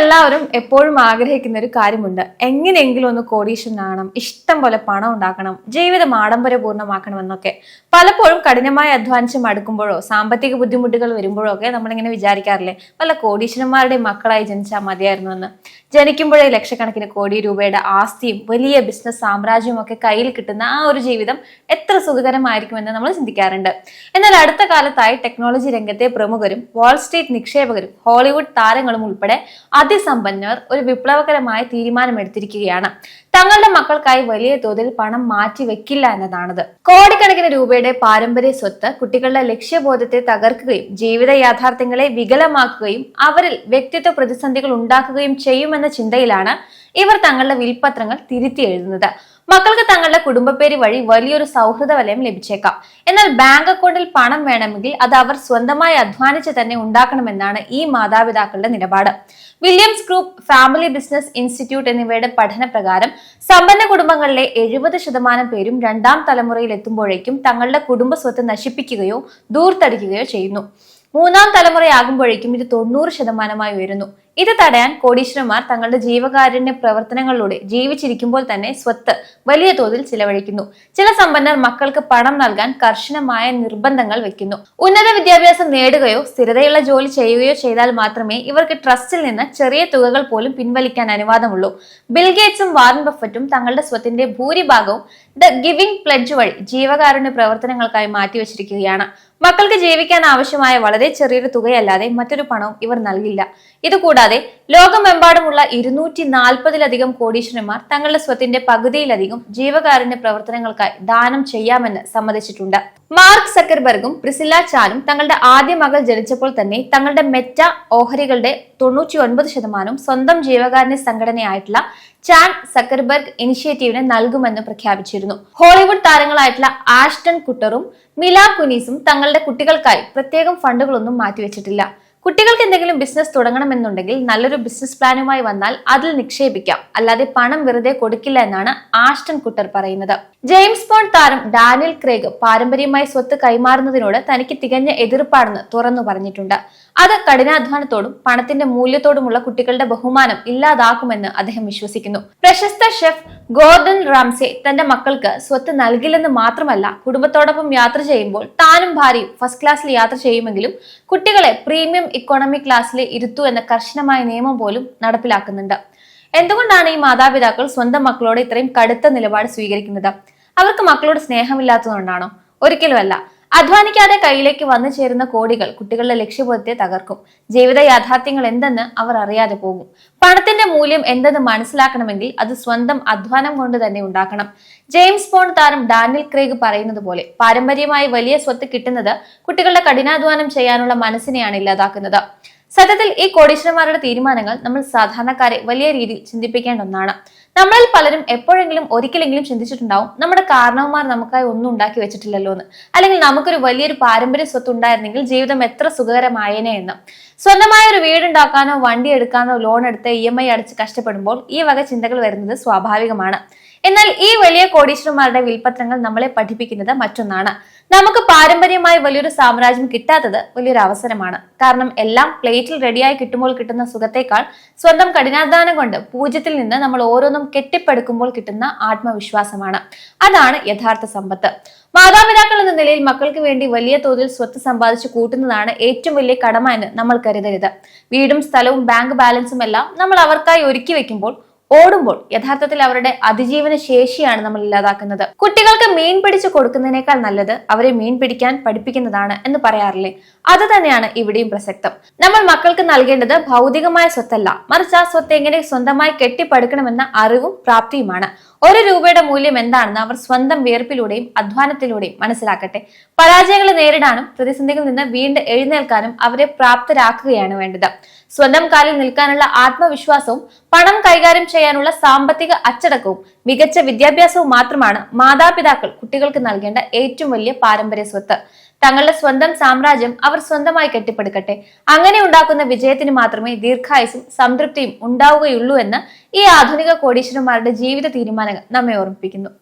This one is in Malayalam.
എല്ലാവരും എപ്പോഴും ആഗ്രഹിക്കുന്ന ഒരു കാര്യമുണ്ട്. എങ്ങനെയെങ്കിലും ഒന്ന് കോടീശ്വരനാകണം, ഇഷ്ടം പോലെ പണം ഉണ്ടാക്കണം, ജീവിതം ആഡംബരപൂർണ്ണമാക്കണം എന്നൊക്കെ. പലപ്പോഴും കഠിനമായി അധ്വാനിച്ച് മടുക്കുമ്പോഴോ സാമ്പത്തിക ബുദ്ധിമുട്ടുകൾ വരുമ്പോഴോ ഒക്കെ നമ്മളിങ്ങനെ വിചാരിക്കാറില്ലേ, വല്ല കോടീശ്വരന്മാരുടെ മക്കളായി ജനിച്ചാൽ മതിയായിരുന്നു എന്ന്. ജനിക്കുമ്പോഴേ ലക്ഷക്കണക്കിന് കോടി രൂപയുടെ ആസ്തിയും വലിയ ബിസിനസ് സാമ്രാജ്യവും ഒക്കെ കയ്യിൽ കിട്ടുന്ന ആ ഒരു ജീവിതം എത്ര സുഖകരമായിരിക്കുമെന്ന് നമ്മൾ ചിന്തിക്കാറുണ്ട്. എന്നാൽ അടുത്ത കാലത്തായി ടെക്നോളജി രംഗത്തെ പ്രമുഖരും വാൾസ്ട്രീറ്റ് നിക്ഷേപകരും ഹോളിവുഡ് താരങ്ങളും ഉൾപ്പെടെ അതിസമ്പന്നർ ഒരു വിപ്ലവകരമായ തീരുമാനമെടുത്തിരിക്കുകയാണ്. തങ്ങളുടെ മക്കൾക്കായി വലിയ തോതിൽ പണം മാറ്റി വെക്കില്ല എന്നതാണത്. കോടിക്കണക്കിന് രൂപയുടെ പാരമ്പര്യ സ്വത്ത് കുട്ടികളുടെ ലക്ഷ്യബോധത്തെ തകർക്കുകയും ജീവിത യാഥാർത്ഥ്യങ്ങളെ വികലമാക്കുകയും അവരിൽ വ്യക്തിത്വ പ്രതിസന്ധികൾ ഉണ്ടാക്കുകയും ചെയ്യുമെന്ന ചിന്തയിലാണ് ഇവർ തങ്ങളുടെ വിൽപത്രങ്ങൾ തിരുത്തി എഴുതുന്നത്. മക്കൾക്ക് തങ്ങളുടെ കുടുംബപ്പേര് വഴി വലിയൊരു സൗഹൃദ വലയം ലഭിച്ചേക്കാം. എന്നാൽ ബാങ്ക് അക്കൗണ്ടിൽ പണം വേണമെങ്കിൽ അത് അവർ സ്വന്തമായി അധ്വാനിച്ച് തന്നെ ഉണ്ടാക്കണമെന്നാണ് ഈ മാതാപിതാക്കളുടെ നിലപാട്. Williams group, family business institute എന്നിവയുടെ പഠന പ്രകാരം സമ്പന്ന കുടുംബങ്ങളിലെ 70% പേരും രണ്ടാം തലമുറയിൽ എത്തുമ്പോഴേക്കും തങ്ങളുടെ കുടുംബ സ്വത്ത് നശിപ്പിക്കുകയോ ദൂർത്തടിക്കുകയോ ചെയ്യുന്നു. മൂന്നാം തലമുറയാകുമ്പോഴേക്കും ഇത് 90% ഉയരുന്നു. ഇത് തടയാൻ കോടീശ്വരന്മാർ തങ്ങളുടെ ജീവകാരുണ്യ പ്രവർത്തനങ്ങളിലൂടെ ജീവിച്ചിരിക്കുമ്പോൾ തന്നെ സ്വത്ത് വലിയ തോതിൽ ചിലവഴിക്കുന്നു. ചില സമ്പന്നർ മക്കൾക്ക് പണം നൽകാൻ കർശനമായ നിർബന്ധങ്ങൾ വെക്കുന്നു. ഉന്നത വിദ്യാഭ്യാസം നേടുകയോ സ്ഥിരതയുള്ള ജോലി ചെയ്യുകയോ ചെയ്താൽ മാത്രമേ ഇവർക്ക് ട്രസ്റ്റിൽ നിന്ന് ചെറിയ തുകകൾ പോലും പിൻവലിക്കാൻ അനുവാദമുള്ളൂ. ബിൽ ഗേറ്റ്സും വാറൻ ബഫറ്റും തങ്ങളുടെ സ്വത്തിന്റെ ഭൂരിഭാഗവും ദ ഗിവിംഗ് പ്ലെഡ്ജ് വഴി ജീവകാരുണ്യ പ്രവർത്തനങ്ങൾക്കായി മാറ്റിവെച്ചിരിക്കുകയാണ്. മക്കൾക്ക് ജീവിക്കാൻ ആവശ്യമായ വളരെ ചെറിയൊരു തുകയല്ലാതെ മറ്റൊരു പണവും ഇവർ നൽകില്ല. ഇതുകൂടാതെ ലോകമെമ്പാടുമുള്ള 240-ലധികം കോടീശ്വരന്മാർ തങ്ങളുടെ സ്വത്തിന്റെ പകുതിയിലധികം ജീവകാരുണ്യ പ്രവർത്തനങ്ങൾക്കായി ദാനം ചെയ്യാമെന്ന് സമ്മതിച്ചിട്ടുണ്ട്. മാർക്ക് സക്കർബർഗും പ്രിസില്ല ചാനും തങ്ങളുടെ ആദ്യ മകൾ ജനിച്ചപ്പോൾ തന്നെ തങ്ങളുടെ മെറ്റ ഓഹരികളുടെ 99% സ്വന്തം ജീവകാരുണ്യ സംഘടനയായിട്ടുള്ള ചാൻ സക്കർബർഗ് ഇനിഷ്യേറ്റീവിന് നൽകുമെന്ന് പ്രഖ്യാപിച്ചിരുന്നു. ഹോളിവുഡ് താരങ്ങളായിട്ടുള്ള ആഷ്ടൺ കുട്ടറും മില കുനീസും തങ്ങളുടെ കുട്ടികൾക്കായി പ്രത്യേകം ഫണ്ടുകളൊന്നും മാറ്റിവെച്ചിട്ടില്ല. കുട്ടികൾക്ക് എന്തെങ്കിലും ബിസിനസ് തുടങ്ങണമെന്നുണ്ടെങ്കിൽ നല്ലൊരു ബിസിനസ് പ്ലാനുമായി വന്നാൽ അതിൽ നിക്ഷേപിക്കാം, അല്ലാതെ പണം വെറുതെ കൊടുക്കില്ല എന്നാണ് ആഷ്ടൺ കുട്ടർ പറയുന്നത്. ജെയിംസ് ബോണ്ട് താരം ഡാനിയൽ ക്രേഗ് പാരമ്പര്യമായി സ്വത്ത് കൈമാറുന്നതിനോട് തനിക്ക് തികഞ്ഞ എതിർപ്പാണെന്ന് തുറന്നു പറഞ്ഞിട്ടുണ്ട്. അത് കഠിനാധ്വാനത്തോടും പണത്തിന്റെ മൂല്യത്തോടുമുള്ള കുട്ടികളുടെ ബഹുമാനം ഇല്ലാതാക്കുമെന്ന് അദ്ദേഹം വിശ്വസിക്കുന്നു. പ്രശസ്ത ഷെഫ് ഗോർഡൻ റാംസെ തന്റെ മക്കൾക്ക് സ്വത്ത് നൽകില്ലെന്ന് മാത്രമല്ല, കുടുംബത്തോടൊപ്പം യാത്ര ചെയ്യുമ്പോൾ താനും ഭാര്യയും ഫസ്റ്റ് ക്ലാസ്സിൽ യാത്ര ചെയ്യുമെങ്കിലും കുട്ടികളെ പ്രീമിയം ഇക്കോണമി ക്ലാസ്സിൽ ഇരുത്തൂ എന്ന കർശനമായ നിയമം പോലും നടപ്പിലാക്കുന്നുണ്ട്. എന്തുകൊണ്ടാണ് ഈ മാതാപിതാക്കൾ സ്വന്തം മക്കളോട് ഇത്രയും കടുത്ത നിലപാട് സ്വീകരിക്കുന്നത്? അവർക്ക് മക്കളോട് സ്നേഹമില്ലാത്തതുകൊണ്ടാണോ? ഒരിക്കലുമല്ല. അധ്വാനിക്കാതെ കയ്യിലേക്ക് വന്നു ചേരുന്ന കോടികൾ കുട്ടികളുടെ ലക്ഷ്യബോധത്തെ തകർക്കും. ജീവിത യാഥാർത്ഥ്യങ്ങൾ എന്തെന്ന് അവർ അറിയാതെ പോകും. പണത്തിന്റെ മൂല്യം എന്തെന്ന് മനസ്സിലാക്കണമെങ്കിൽ അത് സ്വന്തം അധ്വാനം കൊണ്ട് തന്നെ ഉണ്ടാക്കണം. ജെയിംസ് ബോണ്ട് താരം ഡാനിയൽ ക്രേഗ് പറയുന്നത് പോലെ പാരമ്പര്യമായി വലിയ സ്വത്ത് കിട്ടുന്നത് കുട്ടികളുടെ കഠിനാധ്വാനം ചെയ്യാനുള്ള മനസ്സിനെയാണ് ഇല്ലാതാക്കുന്നത്. സത്യത്തിൽ ഈ കോടീശ്വരന്മാരുടെ തീരുമാനങ്ങൾ നമ്മൾ സാധാരണക്കാരെ വലിയ രീതിയിൽ ചിന്തിപ്പിക്കേണ്ട ഒന്നാണ്. നമ്മളിൽ പലരും എപ്പോഴെങ്കിലും ഒരിക്കലെങ്കിലും ചിന്തിച്ചിട്ടുണ്ടാവും, നമ്മുടെ കാരണവന്മാർ നമുക്കായി ഒന്നും ഉണ്ടാക്കി വെച്ചിട്ടില്ലല്ലോ എന്ന്, അല്ലെങ്കിൽ നമുക്കൊരു വലിയൊരു പാരമ്പര്യ സ്വത്ത് ഉണ്ടായിരുന്നെങ്കിൽ ജീവിതം എത്ര സുഖകരമായേനെ എന്ന്. സ്വന്തമായ ഒരു വീടുണ്ടാക്കാനോ വണ്ടി എടുക്കാനോ ലോൺ എടുത്ത് EMI അടച്ച് കഷ്ടപ്പെടുമ്പോൾ ഈ വക ചിന്തകൾ വരുന്നത് സ്വാഭാവികമാണ്. എന്നാൽ ഈ വലിയ കോടീശ്വരന്മാരുടെ വിൽപത്രങ്ങൾ നമ്മളെ പഠിപ്പിക്കുന്നത് മറ്റൊന്നാണ്. നമുക്ക് പാരമ്പര്യമായി വലിയൊരു സാമ്രാജ്യം കിട്ടാത്തത് വലിയൊരു അവസരമാണ്. കാരണം എല്ലാം പ്ലേറ്റിൽ റെഡിയായി കിട്ടുമ്പോൾ കിട്ടുന്ന സുഖത്തേക്കാൾ സ്വന്തം കഠിനാധ്വാനം കൊണ്ട് പൂജ്യത്തിൽ നിന്ന് നമ്മൾ ഓരോന്നും കെട്ടിപ്പടുക്കുമ്പോൾ കിട്ടുന്ന ആത്മവിശ്വാസമാണ്. അതാണ് യഥാർത്ഥ സമ്പത്ത്. മാതാപിതാക്കൾ എന്ന നിലയിൽ മക്കൾക്ക് വേണ്ടി വലിയ തോതിൽ സ്വത്ത് സമ്പാദിച്ചു കൂട്ടുന്നതാണ് ഏറ്റവും വലിയ കടമ എന്ന് നമ്മൾ കരുതരുത്. വീടും സ്ഥലവും ബാങ്ക് ബാലൻസും എല്ലാം നമ്മൾ അവർക്കായി ഒരുക്കി വെക്കുമ്പോൾ ഓടുമ്പോൾ യഥാർത്ഥത്തിൽ അവരുടെ അതിജീവന ശേഷിയാണ് നമ്മൾ ഇല്ലാതാക്കുന്നത്. കുട്ടികൾക്ക് മീൻ പിടിച്ചു കൊടുക്കുന്നതിനേക്കാൾ നല്ലത് അവരെ മീൻ പിടിക്കാൻ പഠിപ്പിക്കുന്നതാണ് എന്ന് പറയാറില്ലേ? അത് തന്നെയാണ് ഇവിടെയും പ്രസക്തം. നമ്മൾ മക്കൾക്ക് നൽകേണ്ടത് ഭൗതികമായ സ്വത്തല്ല, മറിച്ച് ആ സ്വത്ത് എങ്ങനെ സ്വന്തമായി കെട്ടിപ്പടുക്കണമെന്ന അറിവും പ്രാപ്തിയുമാണ്. ₹1 മൂല്യം എന്താണെന്ന് അവർ സ്വന്തം വിയർപ്പിലൂടെയും അധ്വാനത്തിലൂടെയും മനസ്സിലാക്കട്ടെ. പരാജയങ്ങളെ നേരിടാനും പ്രതിസന്ധികളിൽ നിന്ന് വീണ്ടും എഴുന്നേൽക്കാനും അവരെ പ്രാപ്തരാക്കുകയാണ് വേണ്ടത്. സ്വന്തം കാലിൽ നിൽക്കാനുള്ള ആത്മവിശ്വാസവും പണം കൈകാര്യം ചെയ്യാനുള്ള സാമ്പത്തിക അച്ചടക്കവും മികച്ച വിദ്യാഭ്യാസവും മാത്രമാണ് മാതാപിതാക്കൾ കുട്ടികൾക്ക് നൽകേണ്ട ഏറ്റവും വലിയ പാരമ്പര്യ സ്വത്ത്. തങ്ങളുടെ സ്വന്തം സാമ്രാജ്യം അവർ സ്വന്തമായി കെട്ടിപ്പടുക്കട്ടെ. അങ്ങനെ ഉണ്ടാക്കുന്ന വിജയത്തിന് മാത്രമേ ദീർഘായുസും സംതൃപ്തിയും ഉണ്ടാവുകയുള്ളൂ എന്ന് ഈ ആധുനിക കോടീശ്വരന്മാരുടെ ജീവിത തീരുമാനങ്ങൾ നമ്മെ ഓർമ്മിപ്പിക്കുന്നു.